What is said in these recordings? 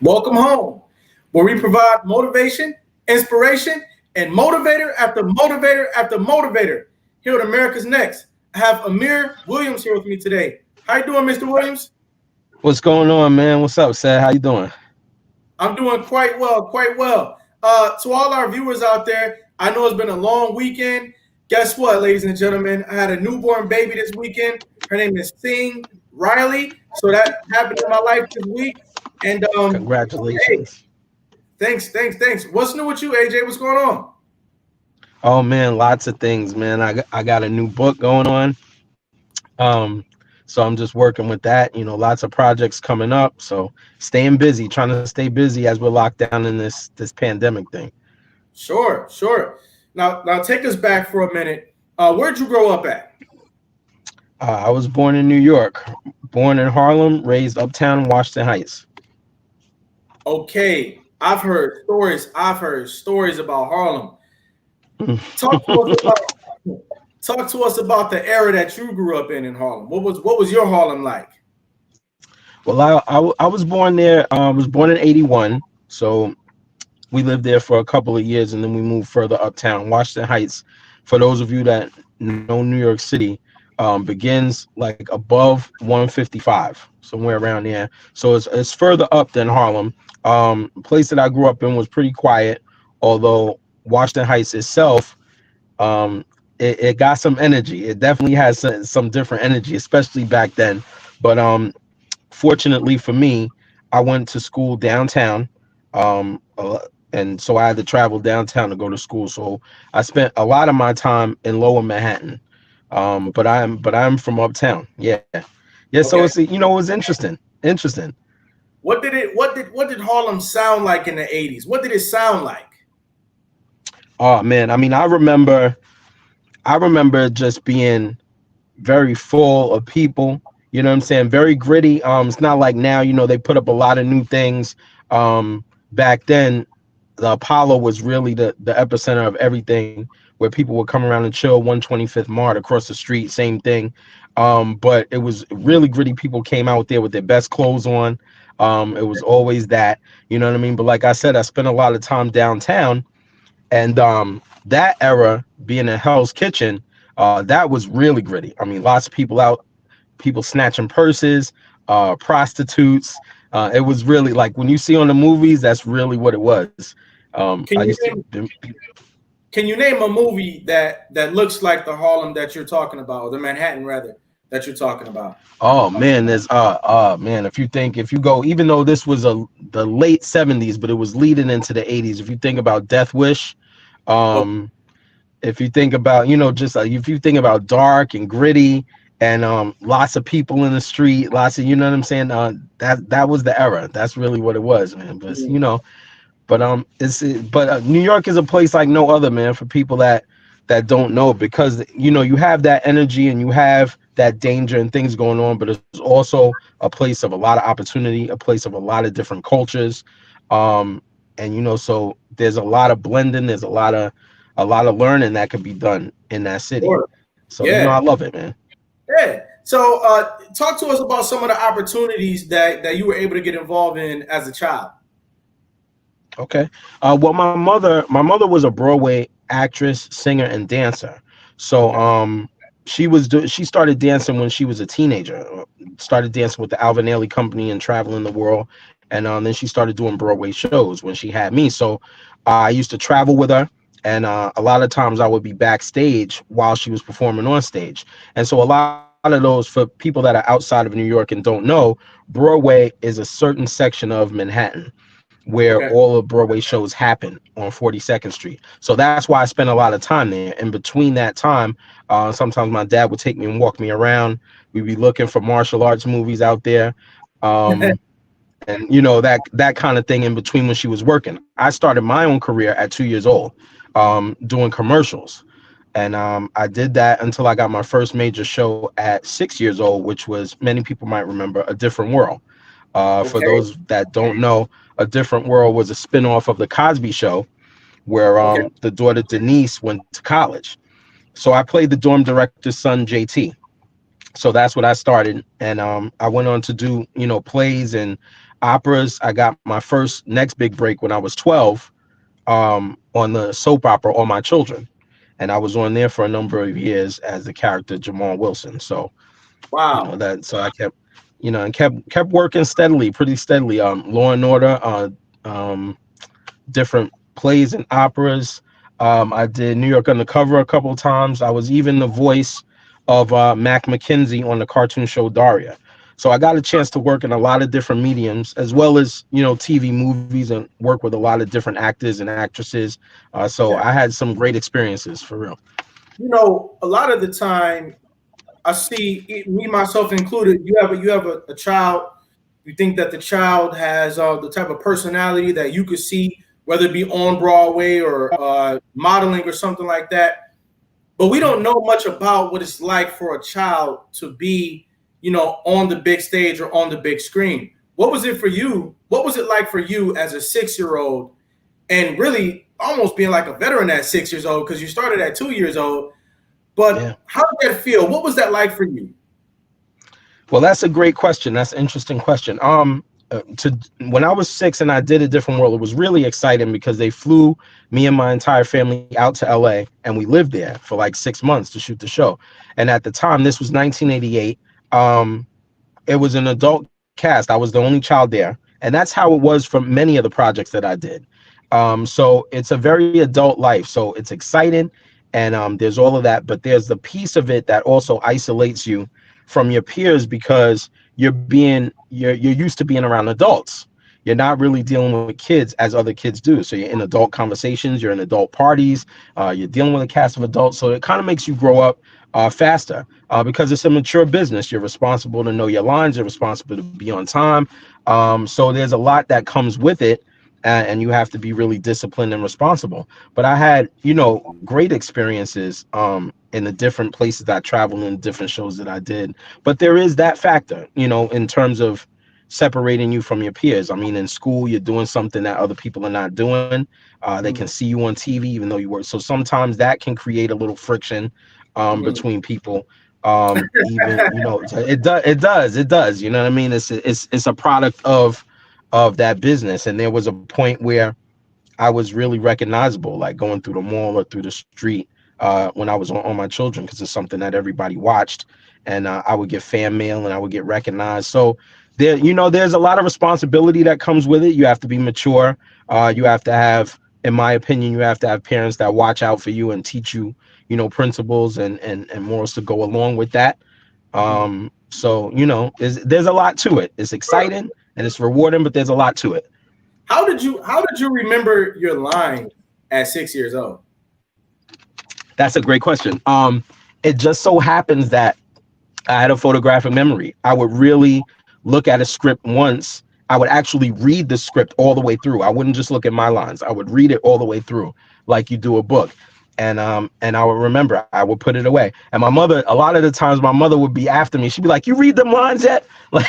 Welcome home, where we provide motivation, inspiration, and motivator after motivator after motivator. Here at America's Next, I have Amir Williams here with me today. How you doing, Mr. Williams? What's going on, man? What's up, Sad? How you doing? I'm doing quite well, quite well. To all our viewers out there, I know it's been a long weekend. Guess what, ladies and gentlemen? I had a newborn baby this weekend. Her name is Sing Riley. So that happened in my life this week. And Congratulations. Hey, thanks. What's new with you, AJ? What's going on? Oh man, lots of things, man. I got a new book going on. So I'm just working with that. You know, lots of projects coming up. So staying busy, trying to stay busy as we're locked down in this pandemic thing. Sure. Now take us back for a minute. Where'd you grow up at? I was born in New York, born in Harlem, raised uptown in Washington Heights. Okay, I've heard stories about Harlem. Talk to us about the era that you grew up in Harlem. What was your Harlem like? Well, I was born there. I was born in '81, so we lived there for a couple of years, and then we moved further uptown. Washington Heights, for those of you that know New York City, begins like above 155, somewhere around there. So it's further up than Harlem. The place that I grew up in was pretty quiet, although Washington Heights itself, it got some energy. It definitely has some different energy, especially back then. But fortunately for me, I went to school downtown, and so I had to travel downtown to go to school. So I spent a lot of my time in Lower Manhattan. But I'm from uptown. Yeah. So Okay. it was interesting. What did Harlem sound like in the 80s? What did it sound like? Oh man, I mean, I remember just being very full of people. You know what I'm saying? Very gritty. It's not like now. They put up a lot of new things. Back then, the Apollo was really the epicenter of everything, where people would come around and chill. 125th Mart across the street, same thing. But it was really gritty. People came out there with their best clothes on. It was always that, you know what I mean? But like I said, I spent a lot of time downtown, and that era being in Hell's Kitchen, that was really gritty. I mean, lots of people out, people snatching purses, prostitutes. It was really like when you see on the movies, that's really what it was. Can you name a movie that looks like the Harlem that you're talking about, or the Manhattan rather that you're talking about? Oh man, there's man, if you go, even though this was the late 70s, but it was leading into the 80s. If you think about Death Wish, if you think about, if you think about dark and gritty and lots of people in the street, lots of, you know what I'm saying? That was the era. That's really what it was, man. But but New York is a place like no other, man, for people that don't know, because you have that energy and you have that danger and things going on, but it's also a place of a lot of opportunity, a place of a lot of different cultures, and so there's a lot of blending, there's a lot of learning that could be done in that city. Sure. So I love it, man. Yeah. So talk to us about some of the opportunities that you were able to get involved in as a child. Okay. Well, my mother was a Broadway actress, singer, and dancer. So she started dancing when she was a teenager. Started dancing with the Alvin Ailey Company and traveling the world, and then she started doing Broadway shows when she had me. So I used to travel with her, and a lot of times I would be backstage while she was performing on stage. And so a lot of those, for people that are outside of New York and don't know, Broadway is a certain section of Manhattan where all of Broadway shows happen on 42nd Street. So that's why I spent a lot of time there. And between that time, sometimes my dad would take me and walk me around. We'd be looking for martial arts movies out there. And and that kind of thing in between when she was working. I started my own career at 2 years old, doing commercials. And I did that until I got my first major show at 6 years old, which was, many people might remember, A Different World. For Okay. those that don't know, A Different World was a spinoff of The Cosby Show, where Okay. the daughter Denise went to college. So I played the dorm director's son, JT. So that's what I started. And I went on to do, plays and operas. I got my first next big break when I was 12, on the soap opera All My Children. And I was on there for a number of years as the character Jamal Wilson. So, Wow. so I kept, and kept working steadily, pretty steadily. Law and Order, um, different plays and operas. I did New York Undercover a couple of times. I was even the voice of Mac McKenzie on the cartoon show Daria. So I got a chance to work in a lot of different mediums, as well as TV, movies, and work with a lot of different actors and actresses. So Yeah. I had some great experiences for real. A lot of the time I see, me myself included, you have a child. You think that the child has the type of personality that you could see, whether it be on Broadway or modeling or something like that. But we don't know much about what it's like for a child to be, on the big stage or on the big screen. What was it for you? What was it like for you as a 6-year-old, and really almost being like a veteran at 6 years old, because you started at 2 years old? Yeah. But how did that feel? What was that like for you? Well, that's a great question. That's an interesting question. To When I was 6 and I did A Different World, it was really exciting because they flew me and my entire family out to LA, and we lived there for like 6 months to shoot the show. And at the time, this was 1988. It was an adult cast. I was the only child there, and that's how it was for many of the projects that I did. So it's a very adult life. So it's exciting, and there's all of that, but there's the piece of it that also isolates you from your peers because you're used to being around adults. You're not really dealing with kids as other kids do. So you're in adult conversations, you're in adult parties, you're dealing with a cast of adults. So it kind of makes you grow up faster because it's a mature business. You're responsible to know your lines. You're responsible to be on time. So there's a lot that comes with it, and you have to be really disciplined and responsible. But I had, great experiences in the different places that I traveled and different shows that I did. But there is that factor, in terms of separating you from your peers. I mean, in school, you're doing something that other people are not doing. They can see you on TV, even though you work. So sometimes that can create a little friction Mhm. between people. Even, it does. You know what I mean? It's a product of that business. And there was a point where I was really recognizable, like going through the mall or through the street when I was on My Children, because it's something that everybody watched, and I would get fan mail and I would get recognized. So there's a lot of responsibility that comes with it. You have to be mature. You have to have, in my opinion, you have to have parents that watch out for you and teach you, principles and morals to go along with that. Mhm. So there's a lot to it. It's exciting and it's rewarding, but there's a lot to it. How did you remember your lines at 6 years old? That's a great question. It just so happens that I had a photographic memory. I would really look at a script once. I would actually read the script all the way through. I wouldn't just look at my lines. I would read it all the way through, like you do a book. And I would remember. I would put it away. And my mother, a lot of the times, my mother would be after me. She'd be like, "You read them lines yet?" Like,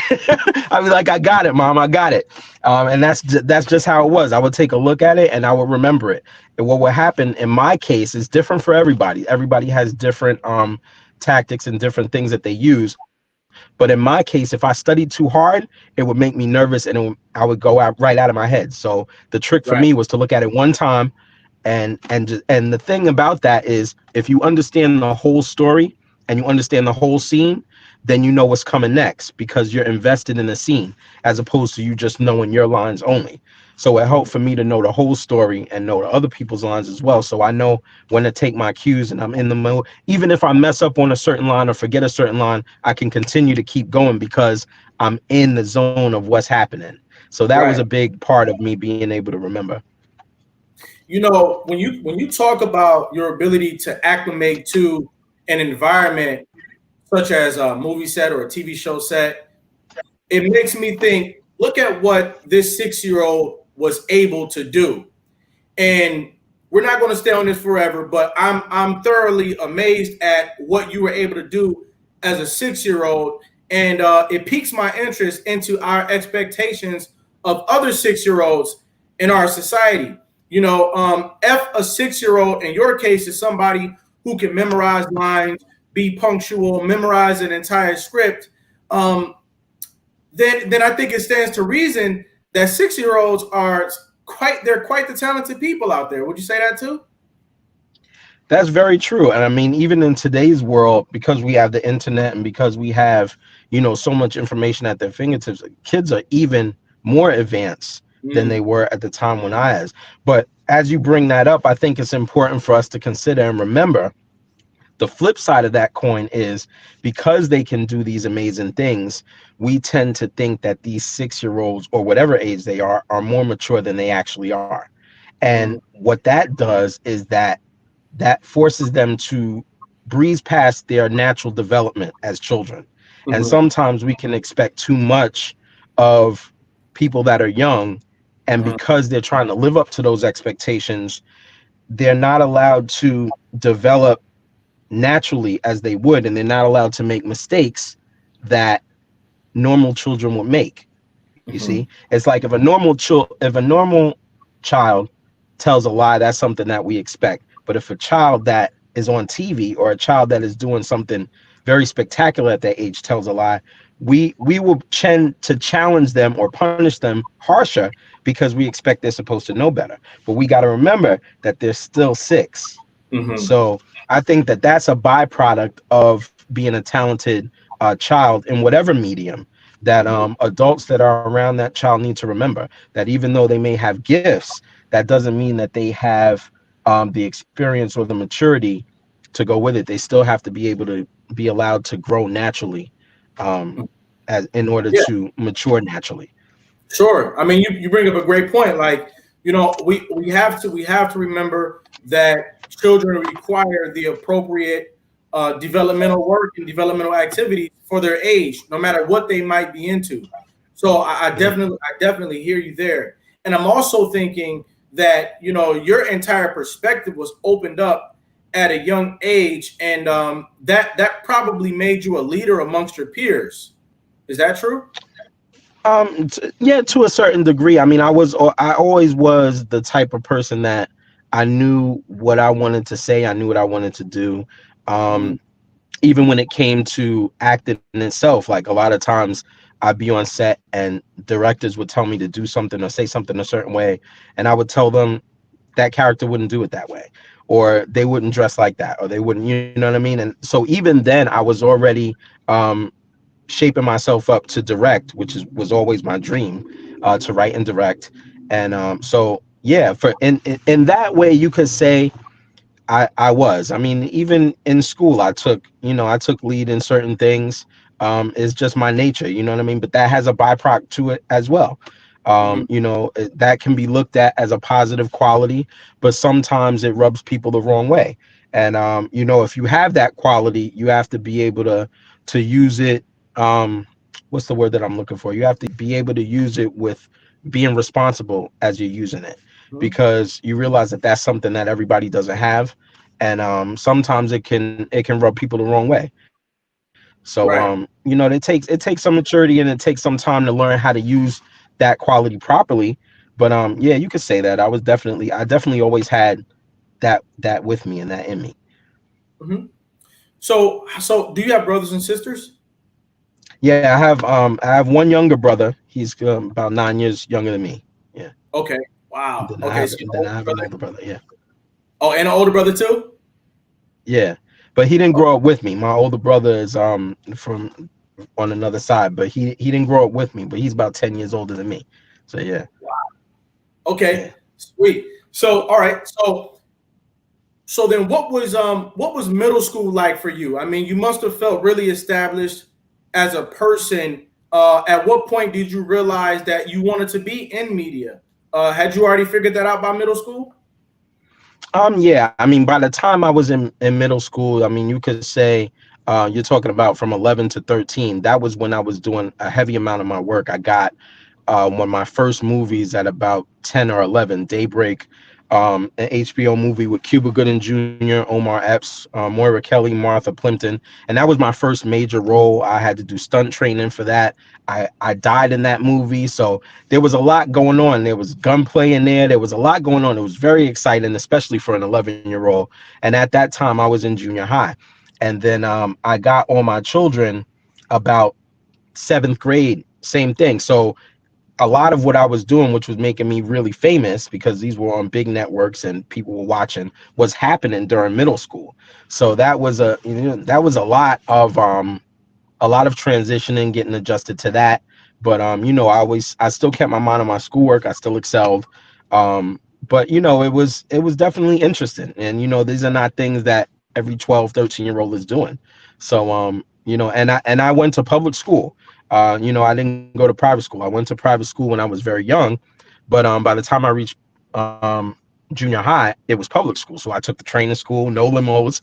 I'd be like, "I got it, Mom. I got it." And that's just how it was. I would take a look at it and I would remember it. And what would happen in my case is different for everybody. Everybody has different tactics and different things that they use. But in my case, if I studied too hard, it would make me nervous and I would go out right out of my head. So the trick for Right. me was to look at it one time, and the thing about that is, if you understand the whole story and you understand the whole scene, then you know what's coming next because you're invested in the scene, as opposed to you just knowing your lines only. So it helped for me to know the whole story and know the other people's lines as well, so I know when to take my cues and I'm in the mode. Even if I mess up on a certain line or forget a certain line, I can continue to keep going because I'm in the zone of what's happening. So that was a Right. big part of me being able to remember. When you talk about your ability to acclimate to an environment such as a movie set or a TV show set, it makes me think. look at what this 6-year-old was able to do. And we're not going to stay on this forever, but I'm thoroughly amazed at what you were able to do as a 6-year-old, and it piques my interest into our expectations of other 6-year-olds in our society. If a 6-year-old in your case is somebody who can memorize lines, be punctual, memorize an entire script, um, then I think it stands to reason that 6-year-olds are they're quite the talented people out there. Would you say that too? That's very true. And I mean, even in today's world, because we have the internet and because we have, so much information at their fingertips, kids are even more advanced than they Mm, were at the time when I was. But as you bring that up, I think it's important for us to consider and remember the flip side of that coin is because they can do these amazing things, we tend to think that these 6-year-olds or whatever age they are more mature than they actually are. And mm, what that does is that forces them to breeze past their natural development as children. And mhm, sometimes we can expect too much of people that are young. And mhm, because they're trying to live up to those expectations, they're not allowed to develop naturally as they would. And they're not allowed to make mistakes that normal children would make. You mhm, see, it's like if a normal child tells a lie, that's something that we expect. But if a child that is on TV or a child that is doing something very spectacular at that age tells a lie, we will tend to challenge them or punish them harsher because we expect they're supposed to know better. But we got to remember that they're still 6. mhm, So I think that that's a byproduct of being a talented child in whatever medium that mhm. adults that are around that child need to remember that even though they may have gifts, that doesn't mean that they have the experience or the maturity to go with it. They still have to be able to be allowed to grow naturally um, as in order Yeah, to mature naturally. sure. I mean, you bring up a great point. Like, we have to remember that children require the appropriate developmental work and developmental activities for their age, no matter what they might be into. So Mhm. I definitely hear you there. And I'm also thinking that your entire perspective was opened up at a young age, and that probably made you a leader amongst your peers. Is that true? Yeah, to a certain degree. I mean, I always was the type of person that I knew what I wanted to say. I knew what I wanted to do. Hmm. Um, Even when it came to acting itself, like a lot of times I'd be on set and directors would tell me to do something or say something a certain way, and I would tell them that character wouldn't do it that way, or they wouldn't dress like that, or they wouldn't, you know what I mean? And so even then I was already um shaping myself up to direct, which was always my dream, to write and direct. And so yeah, for in that way you could say I was. I mean, even in school, I took lead in certain things. It's just my nature, you know what I mean? But that has a byproduct to it as well. Hmm. That can be looked at as a positive quality, but sometimes it rubs people the wrong way. And if you have that quality, you have to be able to use it. What's the word that I'm looking for? You have to be able to use it with being responsible as you're using it, because you realize that that's something that everybody doesn't have, and sometimes it can rub people the wrong way. So Right. it takes some maturity and it takes some time to learn how to use that quality properly. But yeah, you could say that I definitely always had that with me and that in me. Hmm. So do you have brothers and sisters? Yeah, I have one younger brother. He's about 9 years younger than me. Yeah. Okay. And Wow. then I Okay. have So and your then I older have an brother. older brother. Yeah. Oh, and an older brother too. Yeah. But he didn't Oh, grow up with me. My older brother is from on another side, but he didn't grow up with me, but he's about 10 years older than me. So yeah. okay. Yeah. Sweet. So all right. So then what was middle school like for you? I mean, you must have felt really established as a person. At what point did you realize that you wanted to be in media? Had you already figured that out by middle school? Yeah, I mean, by the time I was in middle school, I mean, you could say you're talking about from 11 to 13. That was when I was doing a heavy amount of my work. I got one of my first movies at about 10 or 11, Daybreak, an HBO movie with Cuba Gooding Jr., Omar Epps, Moira Kelly, Martha Plimpton. And that was my first major role. I had to do stunt training for that. I died in that movie. So there was a lot going on. There was gunplay in there. There was a lot going on. It was very exciting, especially for an 11-year-old. And at that time, I was in junior high. And then I got all my children about seventh grade, same thing. So a lot of what I was doing, which was making me really famous because these were on big networks and people were watching, was happening during middle school. So that was that was a lot of transitioning, getting adjusted to that. But I still kept my mind on my schoolwork. I still excelled. But it was definitely interesting. And these are not things that every 12, 13-year-old is doing. So and I went to public school. I didn't go to private school. I went to private school when I was very young, but by the time I reached junior high, it was public school. So I took the train to school, no limos.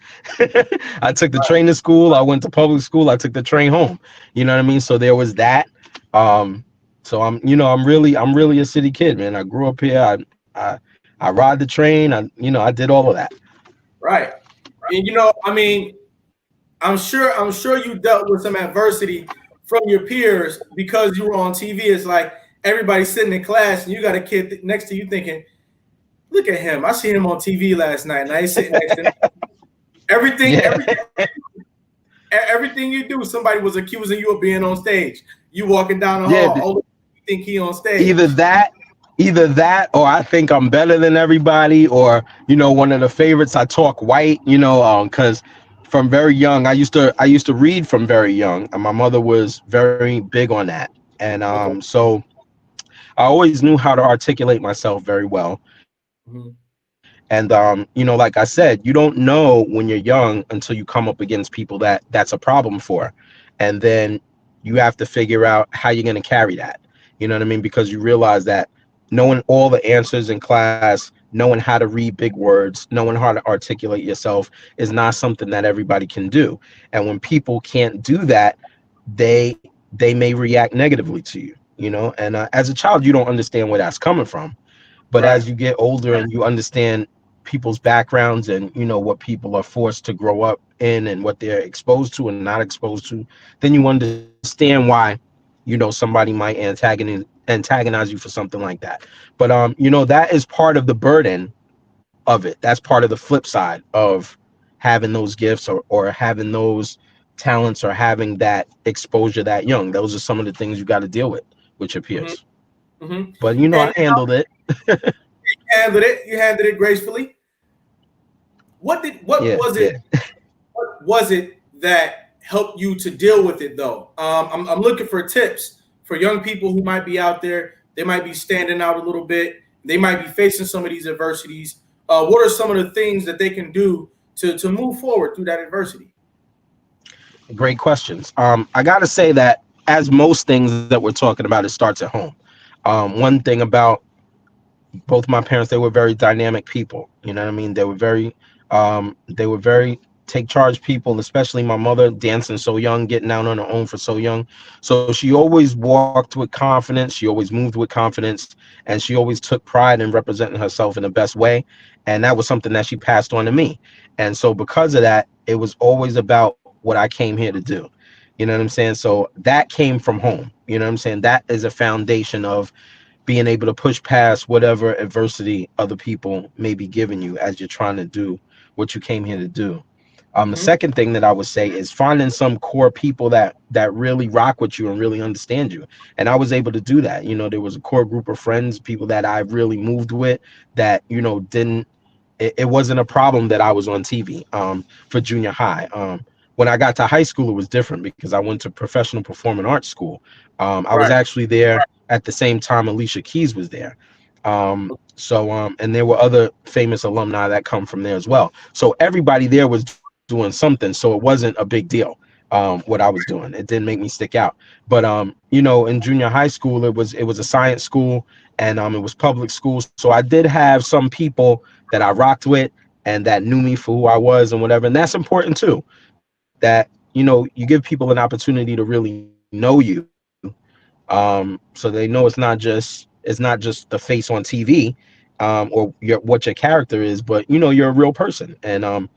I took the train to school. I went to public school. I took the train home. You know what I mean? So there was that. So I'm really a city kid, man. I grew up here. I ride the train. I did all of that. Right. And I mean, I'm sure you dealt with some adversity from your peers because you were on TV. It's like everybody's sitting in class and you got a kid next to you thinking, "Look at him! I seen him on TV last night. Now he's sitting next to me." Everything, Yeah. everything you do, somebody was accusing you of being on stage. You walking down the Yeah. hall, oh, you think he on stage? Either that or I think I'm better than everybody, or one of the favorites, I talk white, because from very young I used to read from very young, and my mother was very big on that. And Okay. so I always knew how to articulate myself very well. Mhm. And like I said, you don't know when you're young until you come up against people that's a problem for. And then you have to figure out how you're going to carry that. You know what I mean? Because you realize that knowing all the answers in class, knowing how to read big words, knowing how to articulate yourself is not something that everybody can do. And when people can't do that, they may react negatively to you, and as a child, you don't understand where that's coming from. But Right. as you get older and you understand people's backgrounds and what people are forced to grow up in and what they're exposed to and not exposed to, then you understand why somebody might antagonize you for something like that. But that is part of the burden of it. That's part of the flip side of having those gifts, or having those talents, or having that exposure that young. Those are some of the things you got to deal with your Hmm. peers. Hmm. But And I handled it. you handled it. You handled it gracefully. What did what Yeah, was it? yeah. What was it that helped you to deal with it though? I'm looking for tips for young people who might be out there. They might be standing out a little bit. They might be facing some of these adversities. What are some of the things that they can do to move forward through that adversity? Great questions. I gotta say that, as most things that we're talking about, it starts at home. One thing about both my parents, they were very dynamic people. You know what I mean? They were very take charge people, especially my mother, dancing so young, getting out on her own for so young. So she always walked with confidence. She always moved with confidence, and she always took pride in representing herself in the best way. And that was something that she passed on to me. And so because of that, it was always about what I came here to do. You know what I'm saying? So that came from home. You know what I'm saying? That is a foundation of being able to push past whatever adversity other people may be giving you as you're trying to do what you came here to do. The Hmm. second thing that I would say is finding some core people that really rock with you and really understand you. And I was able to do that. There was a core group of friends, people that I really moved with, that didn't. It wasn't a problem that I was on TV for junior high. When I got to high school, it was different because I went to professional performing arts school. I was Right. actually there at the same time Alicia Keys was there. And there were other famous alumni that come from there as well. So everybody there was doing something. So it wasn't a big deal. What I was doing, it didn't make me stick out. But in junior high school, it was a science school, and it was public school. So I did have some people that I rocked with and that knew me for who I was and whatever. And that's important too. That you give people an opportunity to really know you, So they know it's not just the face on TV, or what your character is, but you're a real person. And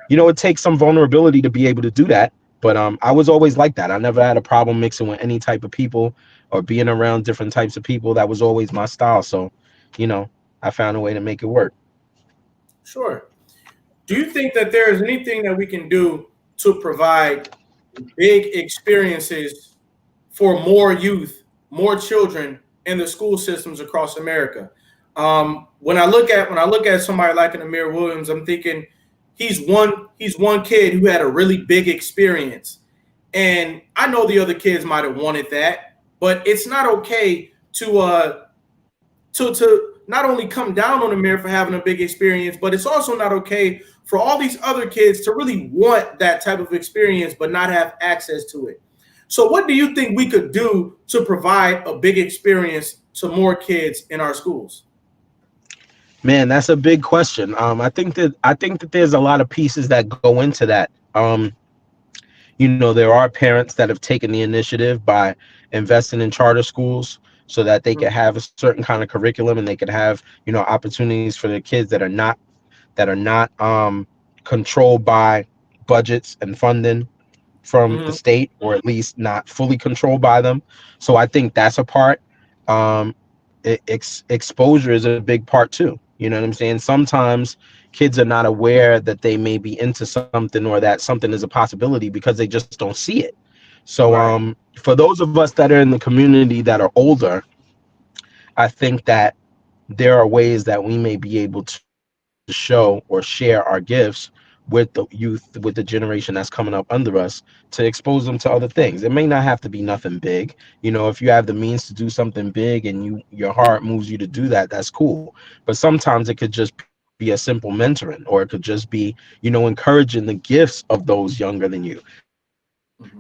it takes some vulnerability to be able to do that. But I was always like that. I never had a problem mixing with any type of people or being around different types of people. That was always my style. So, you know, I found a way to make it work. Sure. Do you think that there is anything that we can do to provide big experiences for more youth, more children in the school systems across America? When I look at somebody like an Amir Williams, I'm thinking he's one kid who had a really big experience, and I know the other kids might have wanted that, but it's not okay to not only come down on Amir for having a big experience, but it's also not okay for all these other kids to really want that type of experience but not have access to it. So, what do you think we could do to provide a big experience to more kids in our schools? Man, that's a big question. I think that there's a lot of pieces that go into that. There are parents that have taken the initiative by investing in charter schools so that they could Mhm. have a certain kind of curriculum, and they could have opportunities for the kids that are not controlled by budgets and funding from the Mhm. state, or at least not fully controlled by them. So I think that's a part. um Exposure is a big part too. You know what I'm saying? Sometimes kids are not aware that they may be into something, or that something is a possibility, because they just don't see it. So Right. for those of us that are in the community that are older, I think that there are ways that we may be able to show or share our gifts with the youth, with the generation that's coming up under us, to expose them to other things. It may not have to be nothing big. If you have the means to do something big and your heart moves you to do that, that's cool. But sometimes it could just be a simple mentoring, or it could just be, encouraging the gifts of those younger than you.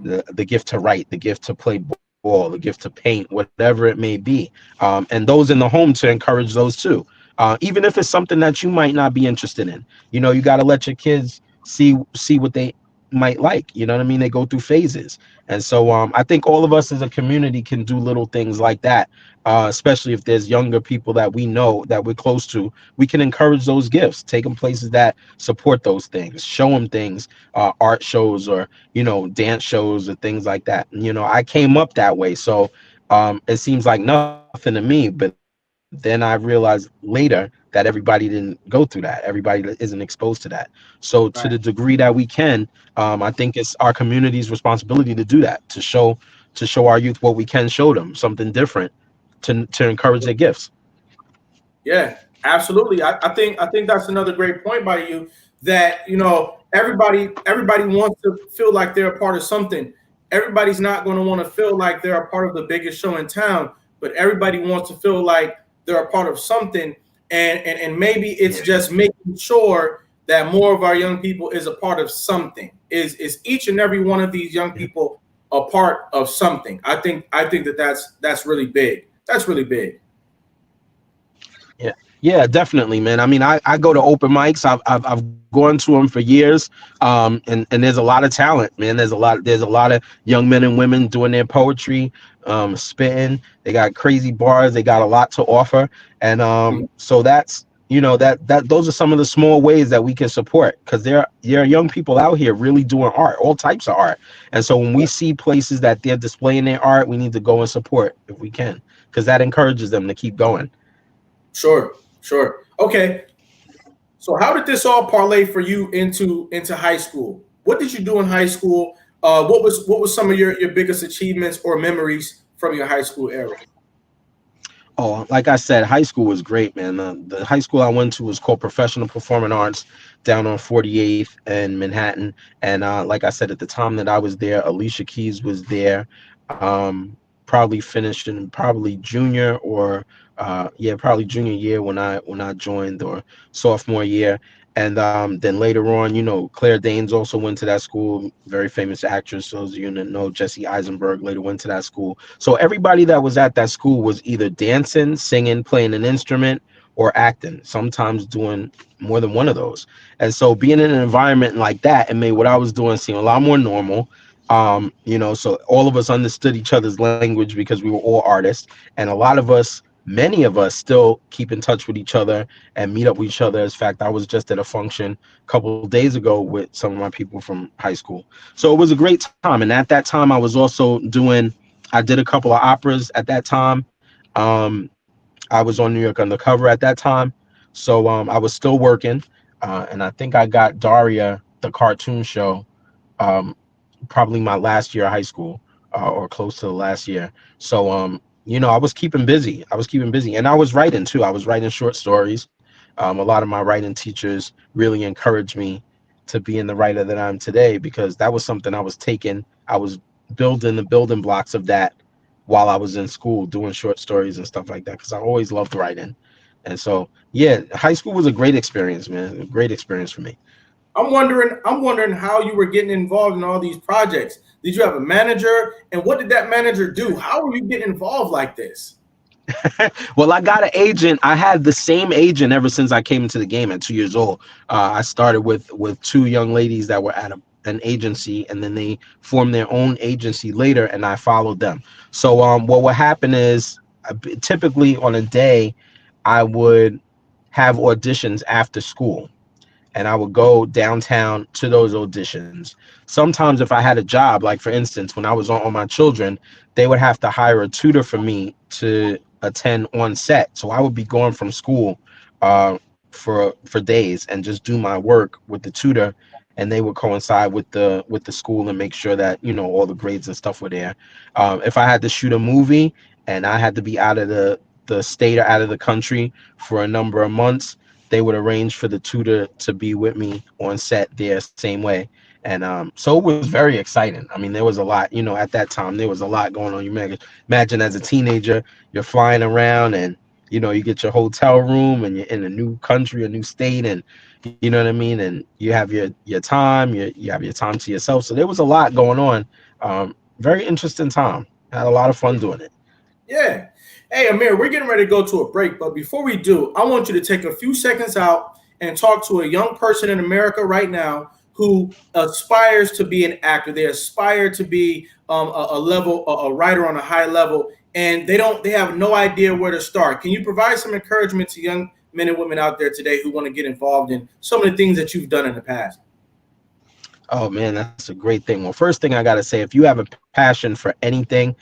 The Mhm. gift to write, the gift to play ball, the gift to paint, whatever it may be. And those in the home, to encourage those too. Even if it's something that you might not be interested in. You got to let your kids see what they might like. You know what I mean? They go through phases. And so I think all of us as a community can do little things like that. Especially if there's younger people that we know, that we're close to, we can encourage those gifts, take them places that support those things, show them things, art shows, or dance shows, or things like that. And, I came up that way, so it seems like nothing to me. But then I realized later that everybody didn't go through that. Everybody isn't exposed to that. So to the degree that Right. we can, I think it's our community's responsibility to do that, to show our youth what we can show them, something different, to encourage their gifts. Yeah, absolutely. I think that's another great point by you, that everybody wants to feel like they're a part of something. Everybody's not going to want to feel like they're a part of the biggest show in town, but everybody wants to feel like they're a part of something. And maybe it's Yeah. just making sure that more of our young people is a part of something. Is each and every one of these young people a part of something? I think that's really big. That's really big. Yeah, yeah, definitely, man. I mean, I go to open mics. I've gone to them for years. And there's a lot of talent, man. There's a lot of young men and women doing their poetry, spitting. They got crazy bars. They got a lot to offer. And so that's that those are some of the small ways that we can support, because there are young people out here really doing art, all types of art. And so when we see places that they're displaying their art, we need to go and support if we can, because that encourages them to keep going. Sure, sure. Okay. So how did this all parlay for you into high school? What did you do in high school? What was some of your biggest achievements or memories from your high school era? Oh, like I said, high school was great, man. The high school I went to was called Professional Performing Arts, down on 48th and Manhattan. And like I said, at the time that I was there, Alicia Keys was there. Probably finishing probably junior, or yeah, probably junior year when I joined, or sophomore year. And then later on, Claire Danes also went to that school, very famous actress. So those of you that know, Jesse Eisenberg later went to that school. So everybody that was at that school was either dancing, singing, playing an instrument, or acting, sometimes doing more than one of those. And so being in an environment like that, it made what I was doing seem a lot more normal. So all of us understood each other's language because we were all artists, and a lot of us, many of us, still keep in touch with each other and meet up with each other. In fact, I was just at a function a couple of days ago with some of my people from high school, so it was a great time. And at that time, I did a couple of operas at that time. I was on New York Undercover at that time, so I was still working, and I think I got Daria, the cartoon show, um, probably my last year of high school, or close to the last year. So I was keeping busy. And I was writing too. I was writing short stories. A lot of my writing teachers really encouraged me to be in the writer that I'm today, because that was something I was building the building blocks of that while I was in school, doing short stories and stuff like that, because I always loved writing. And so, yeah, high school was a great experience, man. A great experience for me. I'm wondering how you were getting involved in all these projects. Did you have a manager, and what did that manager do? How were you getting involved like this? Well, I got an agent. I had the same agent ever since I came into the game at 2 years old. I started with two young ladies that were at an agency, and then they formed their own agency later, and I followed them. So what would happen is, typically on a day, I would have auditions after school, and I would go downtown to those auditions. Sometimes if I had a job, like for instance, when I was on my children, they would have to hire a tutor for me to attend on set. So I would be going from school for days and just do my work with the tutor, and they would coincide with the school and make sure that all the grades and stuff were there. If I had to shoot a movie and I had to be out of the state or out of the country for a number of months, they would arrange for the tutor to be with me on set there, same way. And so it was very exciting. I mean, there was a lot, at that time, there was a lot going on. You imagine as a teenager, you're flying around, and, you get your hotel room, and you're in a new country, a new state, and you know what I mean? And you have your time, you have your time to yourself. So there was a lot going on. Very interesting time. I had a lot of fun doing it. Yeah. Hey, Amir, we're getting ready to go to a break, but before we do, I want you to take a few seconds out and talk to a young person in America right now who aspires to be an actor. They aspire to be a writer on a high level, and they have no idea where to start. Can you provide some encouragement to young men and women out there today who want to get involved in some of the things that you've done in the past? Oh man, that's a great thing. Well, first thing I gotta say, if you have a passion for anything,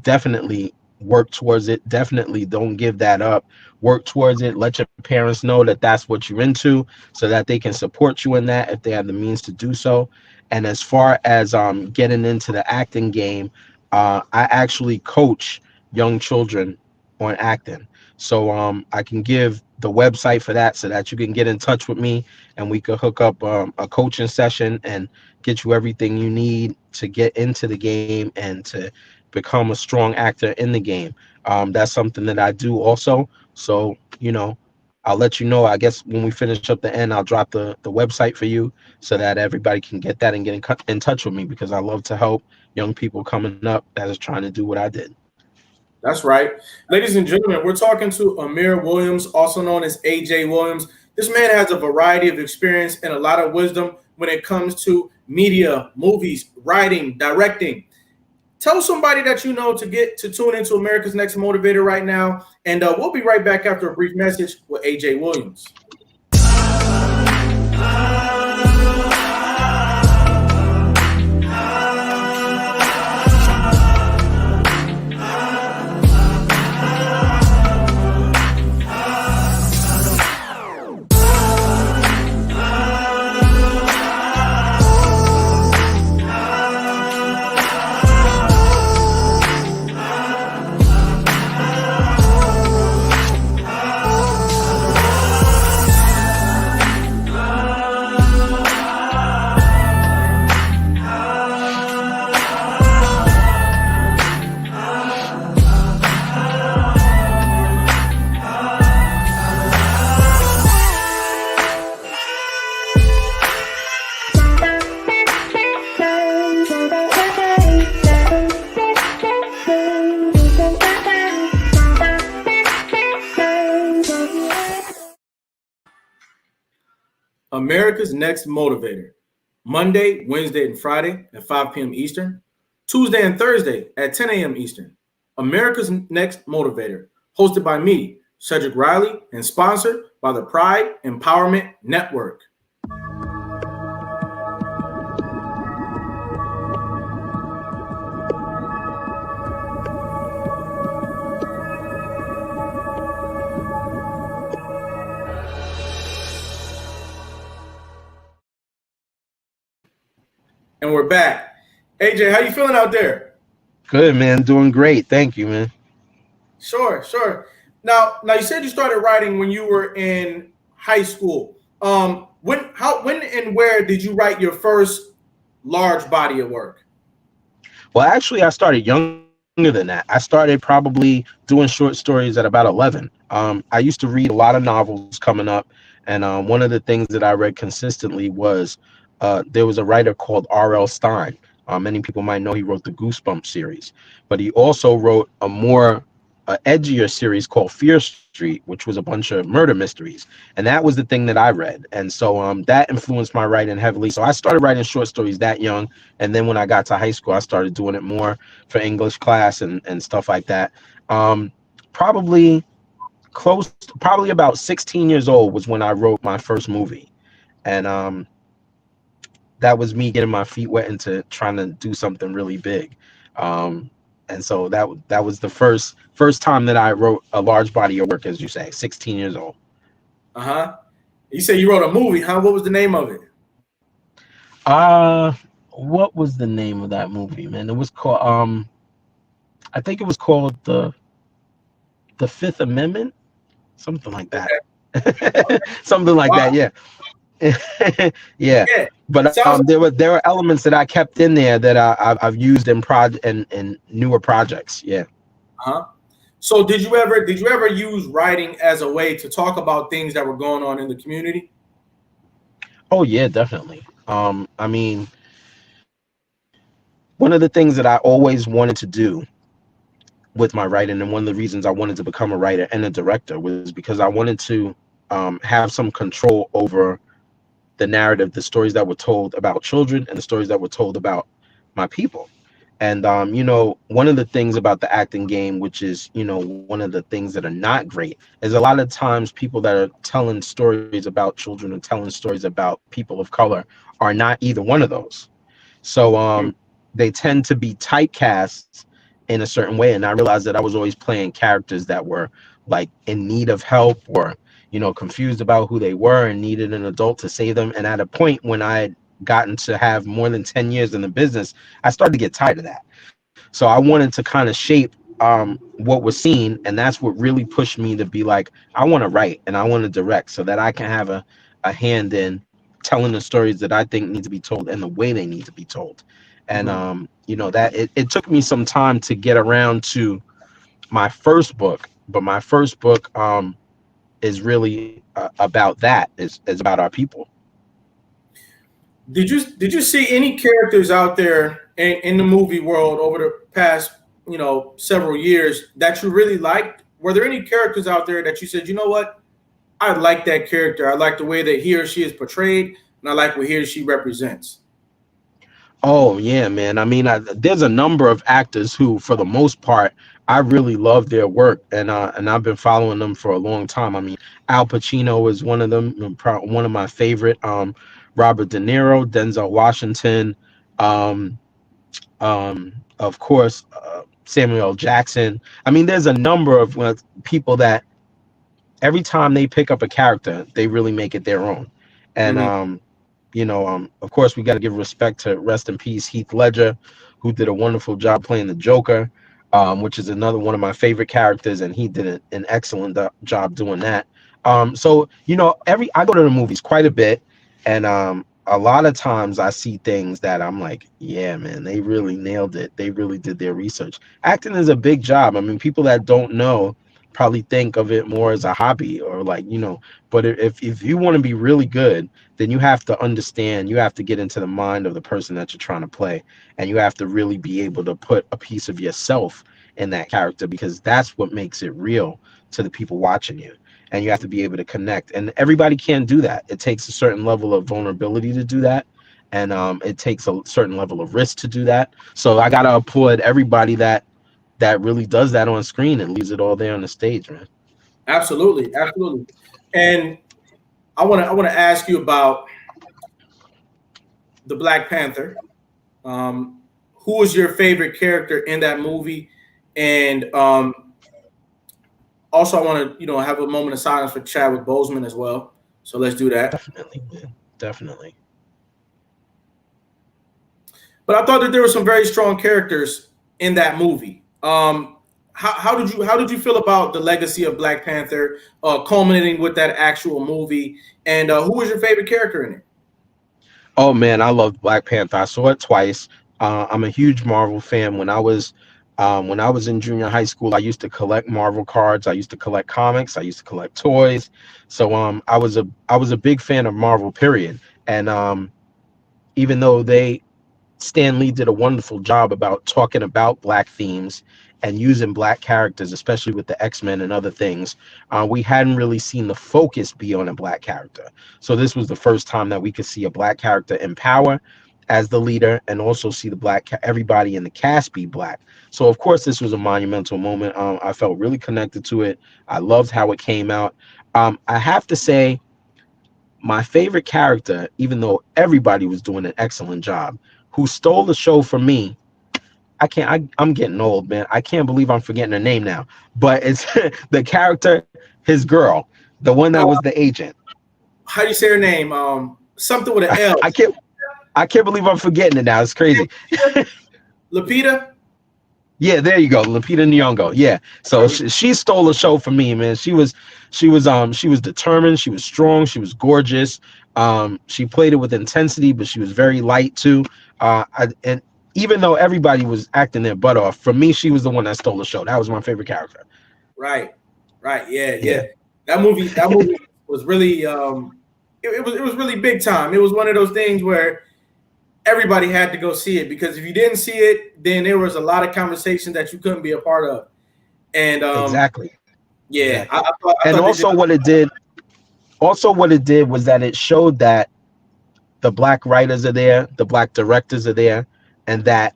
definitely work towards it. Definitely don't give that up. Work towards it. Let your parents know that that's what you're into, so that they can support you in that if they have the means to do so. And as far as getting into the acting game, I actually coach young children on acting. So I can give the website for that, so that you can get in touch with me, and we could hook up a coaching session and get you everything you need to get into the game and to become a strong actor in the game. That's something that I do also. So, I'll let you know. I guess when we finish up the end, I'll drop the website for you, so that everybody can get that and get in touch with me, because I love to help young people coming up that is trying to do what I did. That's right. Ladies and gentlemen, we're talking to Amir Williams, also known as AJ Williams. This man has a variety of experience and a lot of wisdom when it comes to media, movies, writing, directing. Tell somebody that you know to get to tune into America's Next Motivator right now. And we'll be right back after a brief message with AJ Williams. America's Next Motivator. Monday, Wednesday, and Friday at 5 p.m. Eastern. Tuesday and Thursday at 10 a.m. Eastern. America's Next Motivator, hosted by me, Cedric Riley, and sponsored by the Pride Empowerment Network. And we're back. AJ, how you feeling out there? Good, man. Doing great. Thank you, man. Sure, sure. Now you said you started writing when you were in high school. When and where did you write your first large body of work? Well, actually, I started younger than that. I started probably doing short stories at about 11. I used to read a lot of novels coming up, and one of the things that I read consistently was there was a writer called R.L. Stein. Many people might know he wrote the Goosebumps series, but he also wrote a more edgier series called Fear Street, which was a bunch of murder mysteries, and that was the thing that I read, and so that influenced my writing heavily. So I started writing short stories that young, and then when I got to high school, I started doing it more for English class and stuff like that. Um, probably probably about 16 years old was when I wrote my first movie, and that was me getting my feet wet into trying to do something really big. Um, and so that was the first time that I wrote a large body of work, as you say, 16 years old. Uh-huh. You said you wrote a movie, huh? What was the name of it? Uh, what was the name of that movie, man? It was called I think it was called the Fifth Amendment, something like that. Okay. Something like that, Wow. yeah. Yeah, Yeah. but Sounds there were elements that I kept in there that I've used in in newer projects. Yeah. uh-huh. So did you ever use writing as a way to talk about things that were going on in the community? Oh yeah, definitely. I mean, one of the things that I always wanted to do with my writing, and one of the reasons I wanted to become a writer and a director, was because I wanted to have some control over the narrative, the stories that were told about children, and the stories that were told about my people. And one of the things about the acting game, which is one of the things that are not great, is a lot of times people that are telling stories about children and telling stories about people of color are not either one of those. So they tend to be typecasts in a certain way. And I realized that I was always playing characters that were like in need of help, or confused about who they were and needed an adult to save them. And at a point when I had gotten to have more than 10 years in the business, I started to get tired of that. So I wanted to kind of shape what was seen, and that's what really pushed me to be like, I want to write and I want to direct so that I can have a hand in telling the stories that I think need to be told and the way they need to be told. And Mhm. that it took me some time to get around to my first book, but my first book is really about that, is about our people. Did you see any characters out there in the movie world over the past several years that you really liked? Were there any characters out there that you said, you know what, I like that character. I like the way that he or she is portrayed, and I like what he or she represents. Oh yeah, man. I mean, there's a number of actors who, for the most part, I really love their work, and I've been following them for a long time. I mean, Al Pacino is one of them, one of my favorite. Robert De Niro, Denzel Washington, um, of course, Samuel L. Jackson. I mean, there's a number of people that every time they pick up a character, they really make it their own. And Hmm. of course, we got to give respect to, rest in peace, Heath Ledger, who did a wonderful job playing the Joker, which is another one of my favorite characters, and he did an excellent job doing that. So every I go to the movies quite a bit, and a lot of times I see things that I'm like, yeah, man, they really nailed it. They really did their research. Acting is a big job. I mean, people that don't know probably think of it more as a hobby, or like, but if you want to be really good, then you have to understand, you have to get into the mind of the person that you're trying to play, and you have to really be able to put a piece of yourself in that character, because that's what makes it real to the people watching you. And you have to be able to connect, and everybody can't do that. It takes a certain level of vulnerability to do that. and it takes a certain level of risk to do that. So I gotta applaud everybody that really does that on screen and leaves it all there on the stage, man. Absolutely, absolutely. And I want to ask you about the Black Panther. Um, who was your favorite character in that movie? And also, I want to have a moment of silence for Chadwick Boseman as well. So let's do that. Definitely, man. Definitely. But I thought that there were some very strong characters in that movie. How did you feel about the legacy of Black Panther, culminating with that actual movie? And who was your favorite character in it? Oh man, I loved Black Panther. I saw it twice. I'm a huge Marvel fan. When I was in junior high school, I used to collect Marvel cards. I used to collect comics. I used to collect toys. So I was a big fan of Marvel. Period. And even though Stan Lee did a wonderful job about talking about black themes and using black characters, especially with the X-Men and other things. We hadn't really seen the focus be on a black character. So this was the first time that we could see a black character in power as the leader and also see the everybody in the cast be black. So of course this was a monumental moment. I felt really connected to it. I loved how it came out. I have to say my favorite character, even though everybody was doing an excellent job, who stole the show from me. I'm getting old, man. I can't believe I'm forgetting her name now. But it's the character, his girl, the one that was the agent. How do you say her name? Something with an L. I can't I can't believe I'm forgetting it now. It's crazy. Lupita. Yeah, there you go, Lupita Nyong'o. Yeah, so she stole the show from me, man. She was determined. She was strong. She was gorgeous. She played it with intensity, but she was very light too. And even though everybody was acting their butt off, for me, she was the one that stole the show. That was my favorite character. Right, right, yeah. That movie was really it was really big time. It was one of those things where everybody had to go see it, because if you didn't see it, then there was a lot of conversation that you couldn't be a part of. And Exactly. yeah, Exactly. I And thought also what it did was that it showed that the black writers are there, the black directors are there, and that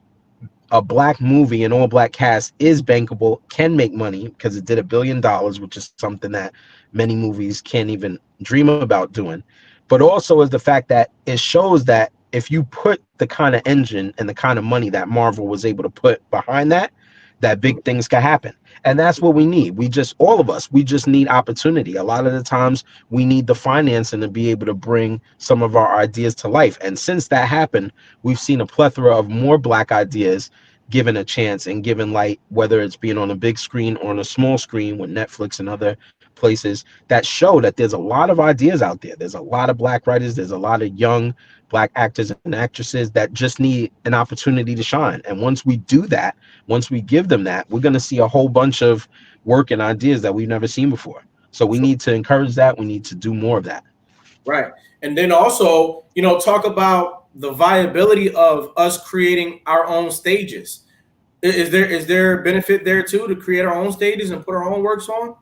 a black movie, an all black cast is bankable, can make money, because it did $1 billion, which is something that many movies can't even dream about doing. But also is the fact that it shows that if you put the kind of engine and the kind of money that Marvel was able to put behind that, that big things can happen. And that's what we need. All of us, we just need opportunity. A lot of the times we need the financing to be able to bring some of our ideas to life. And since that happened, we've seen a plethora of more black ideas given a chance and given light, whether it's being on a big screen or on a small screen with Netflix and other places, that show that there's a lot of ideas out there. There's a lot of black writers. There's a lot of young black actors and actresses that just need an opportunity to shine. And once we do that, once we give them that, we're going to see a whole bunch of work and ideas that we've never seen before. So we need to encourage that. We need to do more of that. right. And then also, talk about the viability of us creating our own stages. Is there benefit there too, to create our own stages and put our own works on?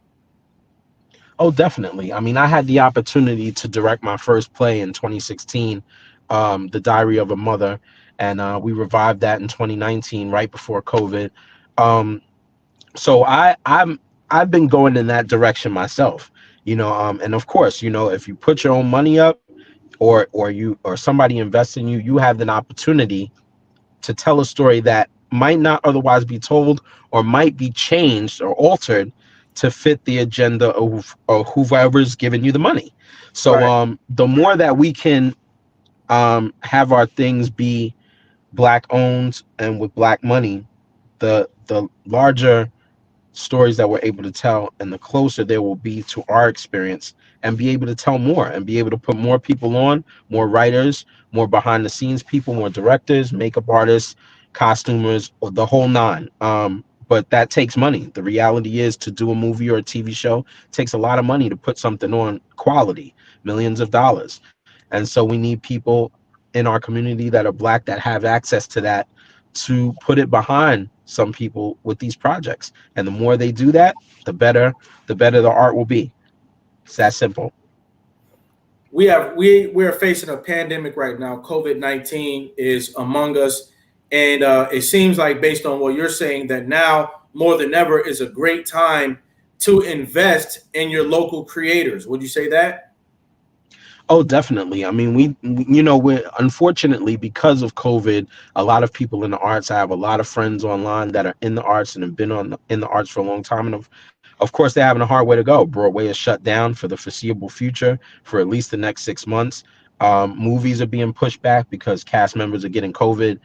Oh, definitely. I mean, I had the opportunity to direct my first play in 2016, The Diary of a Mother, and we revived that in 2019, right before COVID. Um, so I've been going in that direction myself, and of course, if you put your own money up, or somebody invests in you, you have an opportunity to tell a story that might not otherwise be told, or might be changed or altered to fit the agenda of whoever's giving you the money. So Right. the more that we can have our things be black owned and with black money, the larger stories that we're able to tell, and the closer they will be to our experience, and be able to tell more and be able to put more people on, more writers, more behind the scenes people, more directors, makeup artists, costumers, or the whole nine. But that takes money. The reality is, to do a movie or a TV show takes a lot of money to put something on quality, millions of dollars. And so we need people in our community that are black that have access to that, to put it behind some people with these projects. And the more they do that, the better the art will be. It's that simple. we're facing a pandemic right now. COVID-19 is among us, and it seems like, based on what you're saying, that now more than ever is a great time to invest in your local creators. Would you say that? Oh, definitely. I mean, we're unfortunately, because of COVID, a lot of people in the arts. I have a lot of friends online that are in the arts and have been in the arts for a long time, and of course, they're having a hard way to go. Broadway is shut down for the foreseeable future for at least the next 6 months. Movies are being pushed back because cast members are getting COVID.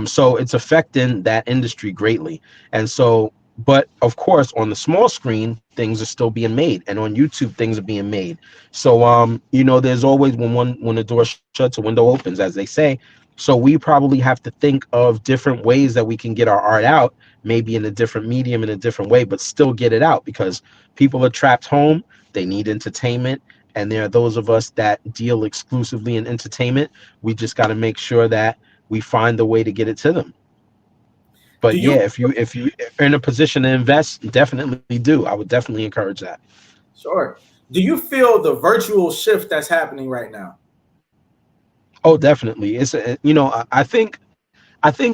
So it's affecting that industry greatly. And so, but of course, on the small screen, things are still being made, and on YouTube, things are being made. So, there's always when the door shuts, a window opens, as they say. So we probably have to think of different ways that we can get our art out, maybe in a different medium, in a different way, but still get it out, because people are trapped home. They need entertainment. And there are those of us that deal exclusively in entertainment. We just got to make sure that we find a way to get it to them. Do But yeah, you if you are in a position to invest, definitely do. I would definitely encourage that. Sure. Do you feel the virtual shift that's happening right now? Oh, definitely. I think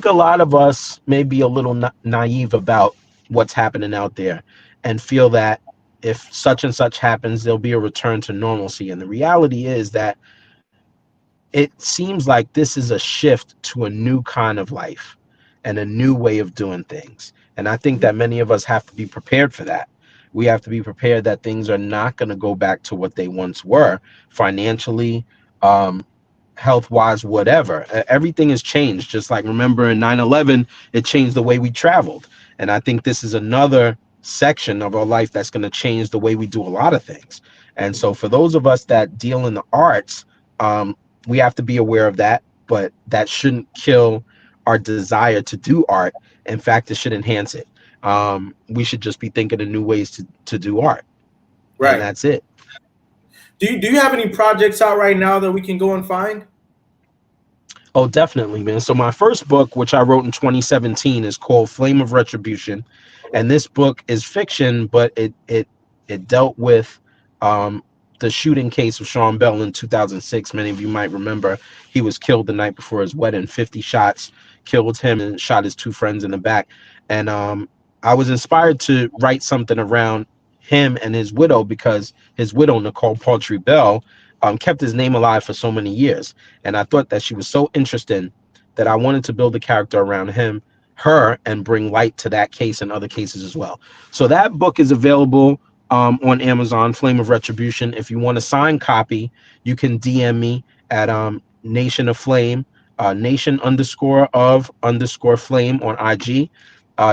a lot of us may be a little naive about what's happening out there, and feel that if such and such happens, there'll be a return to normalcy. And the reality is that it seems like this is a shift to a new kind of life and a new way of doing things. And I think Mhm. that many of us have to be prepared for that. We have to be prepared that things are not going to go back to what they once were financially, um, health wise, whatever. Everything has changed. Just like, remember, in 9/11, it changed the way we traveled. And I think this is another section of our life that's going to change the way we do a lot of things. And so for those of us that deal in the arts, um, we have to be aware of that, but that shouldn't kill our desire to do art. In fact, it should enhance it. We should just be thinking of new ways to do art, and Right. that's it. Do you have any projects out right now that we can go and find? Oh, definitely, man. So my first book, which I wrote in 2017, is called Flame of Retribution, Okay. and this book is fiction, but it dealt with um, the shooting case of Sean Bell in 2006. Many of you might remember he was killed the night before his wedding. 50 shots killed him and shot his two friends in the back. And I was inspired to write something around him and his widow, because his widow, Nicole Paltry Bell, kept his name alive for so many years. And I thought that she was so interesting that I wanted to build a character around her, and bring light to that case and other cases as well. So that book is available on Amazon, Flame of Retribution. If you want a signed copy, you can DM me at Nation of Flame, Nation _of _flame on IG.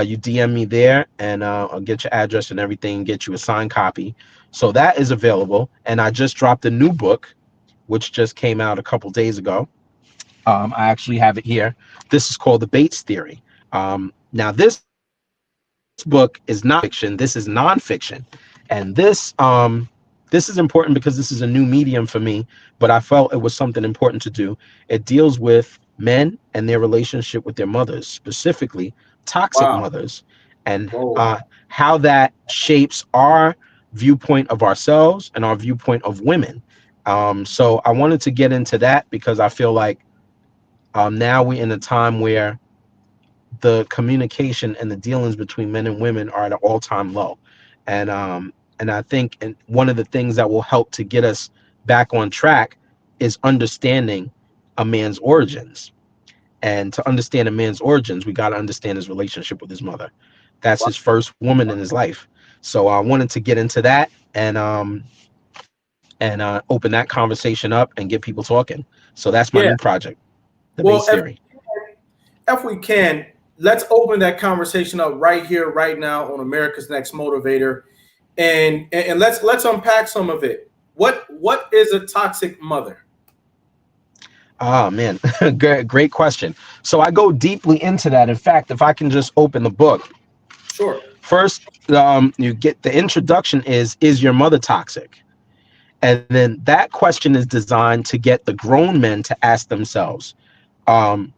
You DM me there, and I'll get your address and everything, and get you a signed copy. So that is available. And I just dropped a new book, which just came out a couple days ago. I actually have it here. This is called The Bates Theory. Now, this book is not fiction. This is nonfiction, and this is important because this is a new medium for me. But I felt it was something important to do. It deals with men and their relationship with their mothers, specifically toxic Wow. mothers, and Whoa. how that shapes our viewpoint of ourselves and our viewpoint of women. So I wanted to get into that because I feel like now we're in a time where the communication and the dealings between men and women are at an all-time low, and I think, and one of the things that will help to get us back on track is understanding a man's origins. And to understand a man's origins, we got to understand his relationship with his mother. That's Wow. his first woman in his life. So I wanted to get into that, and open that conversation up and get people talking. So that's my new Yeah. project, the base Well, theory. if we can, let's open that conversation up right here, right now on America's Next Motivator, and let's unpack some of it. What is a toxic mother? Ah, man, great question. So I go deeply into that. In fact, if I can just open the book Sure. first, you get the introduction is your mother toxic? And then that question is designed to get the grown men to ask themselves, um,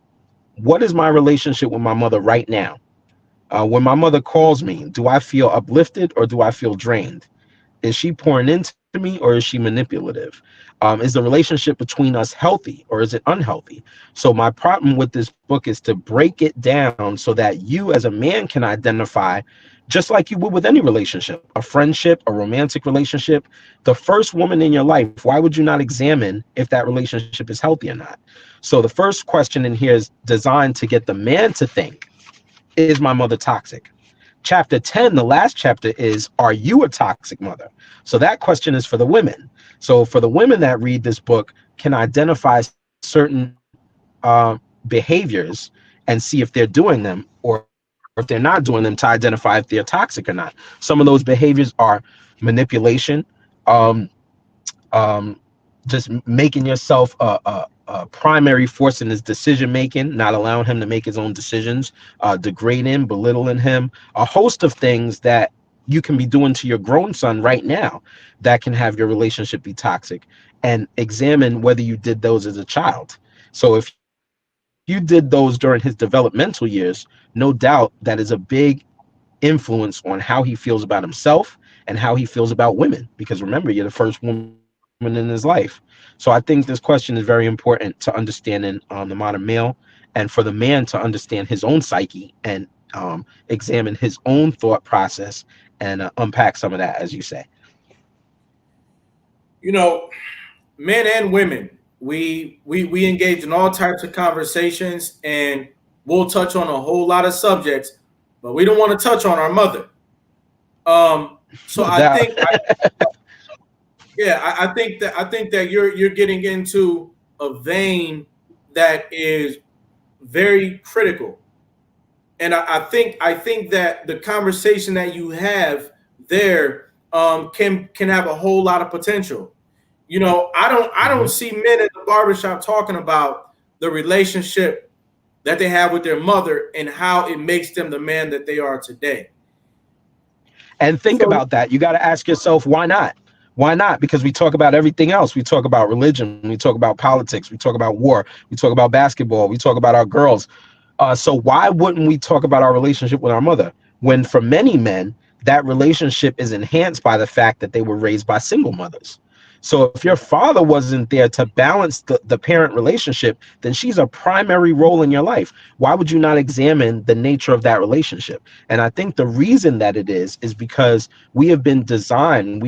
what is my relationship with my mother right now? When my mother calls me, do I feel uplifted or do I feel drained? Is she pouring into me me or is she manipulative? Is the relationship between us healthy or is it unhealthy? So my problem with this book is to break it down so that you as a man can identify, just like you would with any relationship, a friendship, a romantic relationship, the first woman in your life, why would you not examine if that relationship is healthy or not? So the first question in here is designed to get the man to think, is my mother toxic? Chapter 10, the last chapter, is are you a toxic mother? So that question is for the women. So for the women that read this book can identify certain behaviors and see if they're doing them, or if they're not doing them, to identify if they're toxic or not. Some of those behaviors are manipulation, um, um, just making yourself a primary force in his decision making, not allowing him to make his own decisions, degrading, belittling him, a host of things that you can be doing to your grown son right now that can have your relationship be toxic, and examine whether you did those as a child. So if you did those during his developmental years, no doubt that is a big influence on how he feels about himself and how he feels about women, because remember, you're the first woman in his life. So I think this question is very important to understanding the modern male, and for the man to understand his own psyche and examine his own thought process and unpack some of that, as you say. You know, men and women, we engage in all types of conversations, and we'll touch on a whole lot of subjects, but we don't want to touch on our mother. So No doubt. yeah, I think that you're getting into a vein that is very critical, and I think that the conversation that you have there can have a whole lot of potential. I don't Mhm. see men in the barbershop talking about the relationship that they have with their mother and how it makes them the man that they are today. And think So about that. You got to ask yourself, why not? Why not? Because we talk about everything else. We talk about religion. We talk about politics. We talk about war. We talk about basketball. We talk about our girls. So why wouldn't we talk about our relationship with our mother when for many men, that relationship is enhanced by the fact that they were raised by single mothers? So if your father wasn't there to balance the parent relationship, then she's a primary role in your life. Why would you not examine the nature of that relationship? And I think the reason that it is because we have been designed,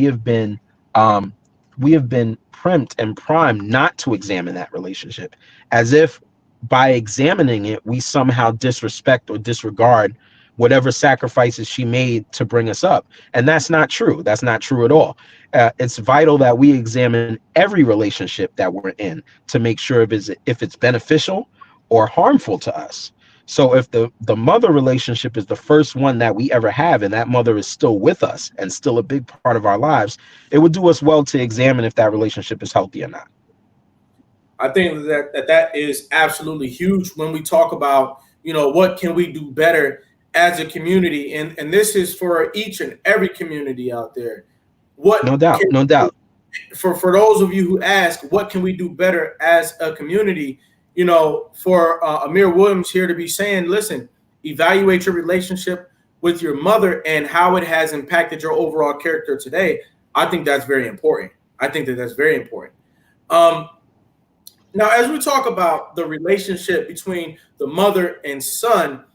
um, we have been primed and primed not to examine that relationship, as if by examining it, we somehow disrespect or disregard whatever sacrifices she made to bring us up. And that's not true. That's not true at all. It's vital that we examine every relationship that we're in to make sure if it's beneficial or harmful to us. So if the mother relationship is the first one that we ever have, and that mother is still with us and still a big part of our lives, it would do us well to examine if that relationship is healthy or not. I think that is absolutely huge when we talk about, what can we do better as a community, and this is for each and every community out there. No What doubt, can no doubt. for those of you who ask, what can we do better as a community? For Amir Williams here to be saying, listen, evaluate your relationship with your mother and how it has impacted your overall character today. I think that's very important. I think that that's very important. Um, Now, as we talk about the relationship between the mother and son,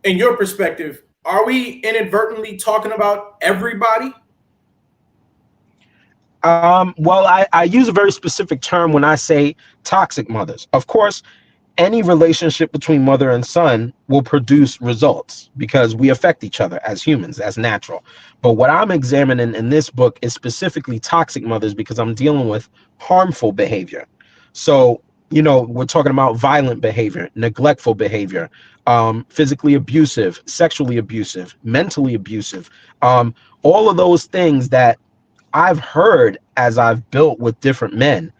in your perspective, are we inadvertently talking about everybody? Well, I use a very specific term when I say toxic mothers. Of course, any relationship between mother and son will produce results because we affect each other as humans, as natural. But what I'm examining in this book is specifically toxic mothers because I'm dealing with harmful behavior. So, we're talking about violent behavior, neglectful behavior, physically abusive, sexually abusive, mentally abusive, all of those things that I've heard as I've built with different men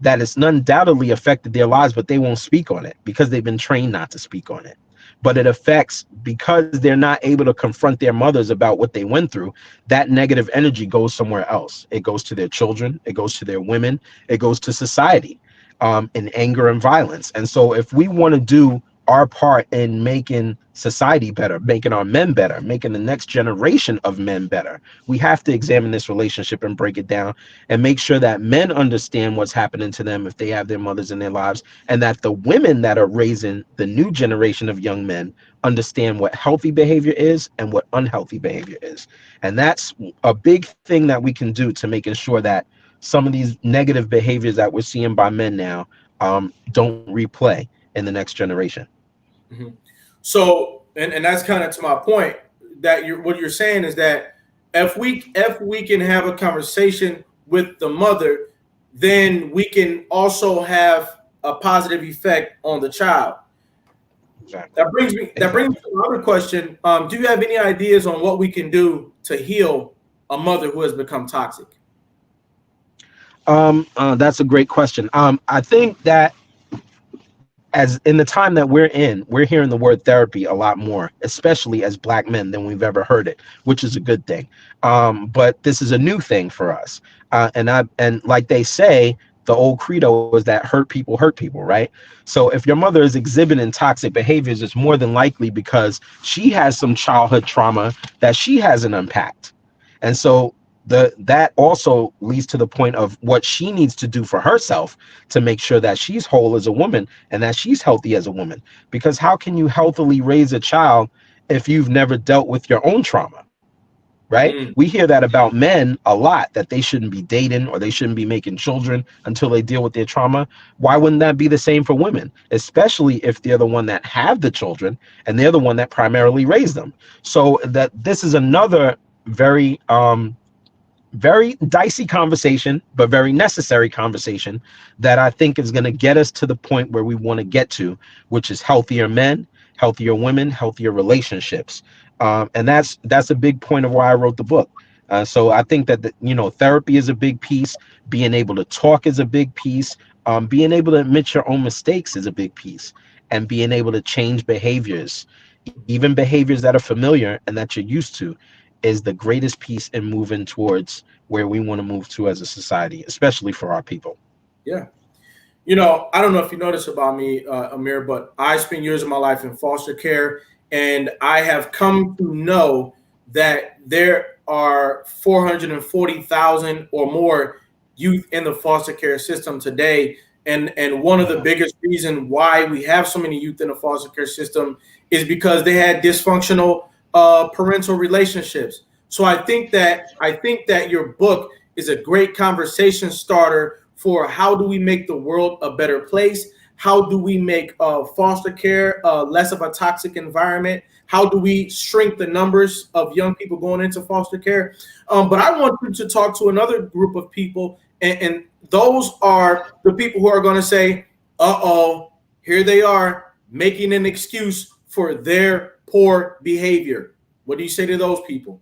that it's undoubtedly affected their lives, but they won't speak on it because they've been trained not to speak on it. But it affects because they're not able to confront their mothers about what they went through. That negative energy goes somewhere else. It goes to their children, it goes to their women, it goes to society, in anger and violence. And so, if we want to do our part in making society better, making our men better, making the next generation of men better. We have to examine this relationship and break it down and make sure that men understand what's happening to them if they have their mothers in their lives, and that the women that are raising the new generation of young men understand what healthy behavior is and what unhealthy behavior is. And that's a big thing that we can do to making sure that some of these negative behaviors that we're seeing by men now don't replay in the next generation. Mhm. So, and that's kind of to my point, that what you're saying is that if we can have a conversation with the mother, then we can also have a positive effect on the child. Exactly. That brings me Exactly. to another question. Do you have any ideas on what we can do to heal a mother who has become toxic? That's a great question. I think that as in the time that we're hearing the word therapy a lot more, especially as black men, than we've ever heard it, which is a good thing. But this is a new thing for us. And like they say, the old credo is that hurt people, right? So if your mother is exhibiting toxic behaviors, it's more than likely because she has some childhood trauma that she hasn't unpacked. And so that also leads to the point of what she needs to do for herself to make sure that she's whole as a woman and that she's healthy as a woman. Because how can you healthily raise a child if you've never dealt with your own trauma? Right? Mm, We hear that about men a lot, that they shouldn't be dating or they shouldn't be making children until they deal with their trauma. Why wouldn't that be the same for women, especially if they're the one that have the children and they're the one that primarily raised them? So that this is another very dicey conversation, but very necessary conversation that I think is going to get us to the point where we want to get to, which is healthier men, healthier women, healthier relationships. And that's a big point of why I wrote the book. So I think that therapy is a big piece. Being able to talk is a big piece. Being able to admit your own mistakes is a big piece, and being able to change behaviors, even behaviors that are familiar and that you're used to, is the greatest piece in moving towards where we want to move to as a society, especially for our people. yeah. I don't know if you notice about me, Amir, but I spent years of my life in foster care, and I have come to know that there are 440,000 or more youth in the foster care system today. And one of the Yeah. biggest reasons why we have so many youth in the foster care system is because they had dysfunctional parental relationships. So I think that your book is a great conversation starter for how do we make the world a better place? How do we make foster care less of a toxic environment? How do we shrink the numbers of young people going into foster care? But I want you to talk to another group of people, and those are the people who are going to say, uh oh, here they are making an excuse for their poor behavior. What do you say to those people?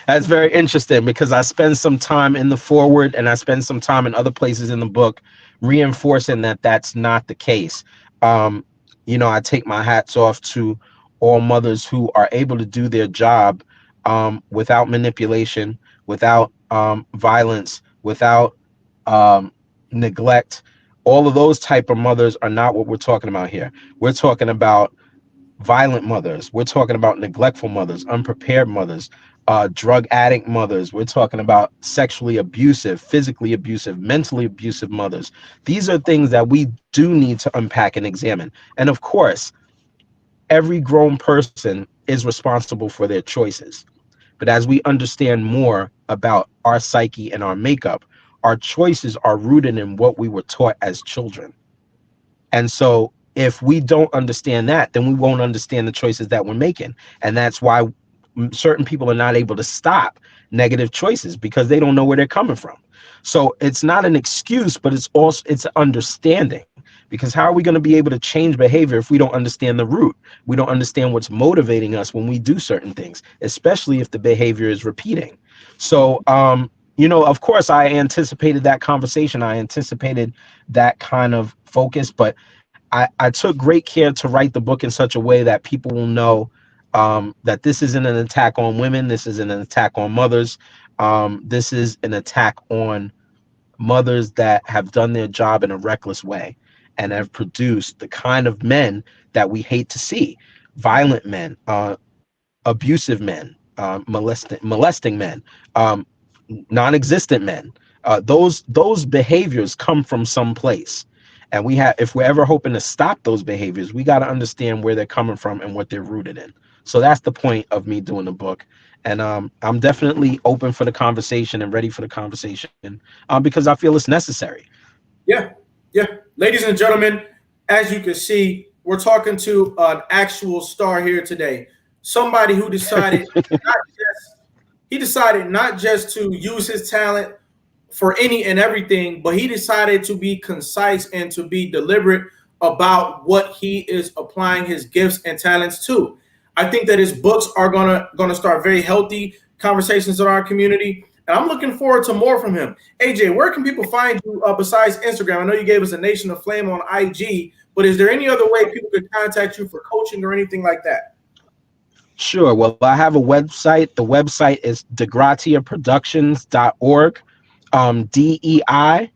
That's very interesting because I spend some time in the forward and I spend some time in other places in the book reinforcing that that's not the case. Um, I take my hats off to all mothers who are able to do their job without manipulation, without violence, without um, neglect. All of those type of mothers are not what we're talking about here. We're talking about violent mothers. We're talking about neglectful mothers, unprepared mothers, drug addict mothers. We're talking about sexually abusive, physically abusive, mentally abusive mothers. These are things that we do need to unpack and examine. And of course, every grown person is responsible for their choices. But as we understand more about our psyche and our makeup, our choices are rooted in what we were taught as children. And so if we don't understand that, then we won't understand the choices that we're making. And that's why certain people are not able to stop negative choices because they don't know where they're coming from. So it's not an excuse, but it's understanding. Because how are we going to be able to change behavior if we don't understand the root? We don't understand what's motivating us when we do certain things, especially if the behavior is repeating. So of course I anticipated that conversation. I anticipated that kind of focus, but I took great care to write the book in such a way that people will know that this isn't an attack on women. This isn't an attack on mothers. This is an attack on mothers that have done their job in a reckless way. and have produced the kind of men that we hate to see: violent men, abusive men, molesting men, um, non-existent men. Those behaviors come from some place, and we have, if we're ever hoping to stop those behaviors, we got to understand where they're coming from and what they're rooted in. So that's the point of me doing the book. And I'm definitely open for the conversation and ready for the conversation, because I feel it's necessary. Yeah, yeah. Ladies and gentlemen, as you can see, we're talking to an actual star here today. Somebody who decided not just he decided not just to use his talent for any and everything, but he decided to be concise and to be deliberate about what he is applying his gifts and talents to. I think that his books are gonna start very healthy conversations in our community, and I'm looking forward to more from him. AJ, where can people find you besides Instagram? I know you gave us a Nation of Flame on IG, but is there any other way people could contact you for coaching or anything like that? Sure. Well, I have a website. The website is degratiaproductions.org. DEIGRATIA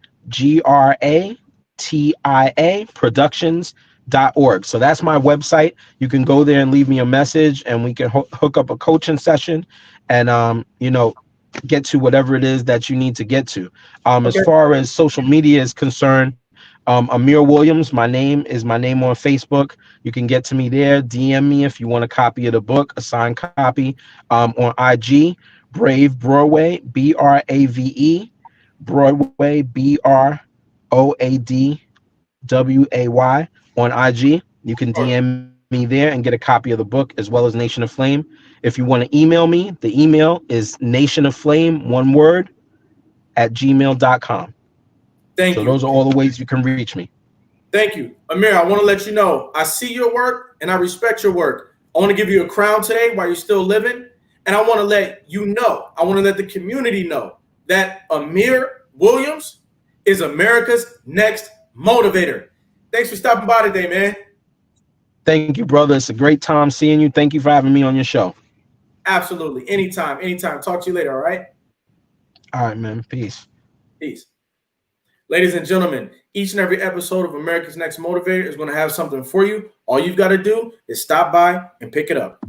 productions.org. So that's my website. You can go there and leave me a message, and we can hook up a coaching session, and get to whatever it is that you need to get to. As Okay. far as social media is concerned, Amir Williams, my name on Facebook. You can get to me there. DM me if you want a copy of the book, a signed copy. On IG, Brave Broadway, BRAVE, Broadway, BROADWAY on IG. You can DM me there and get a copy of the book as well as Nation of Flame. If you want to email me, the email is nationofflame, one word, @gmail.com. Thank So you. those are all the ways you can reach me. Thank you. Amir, I want to let you know I see your work and I respect your work. I want to give you a crown today while you're still living. And I want to let you know, I want to let the community know that Amir Williams is America's next motivator. Thanks for stopping by today, man. Thank you, brother. It's a great time seeing you. Thank you for having me on your show. Absolutely. Anytime, anytime. Talk to you later, all right? All right, man. Peace. Peace. Ladies and gentlemen, each and every episode of America's Next Motivator is going to have something for you. All you've got to do is stop by and pick it up.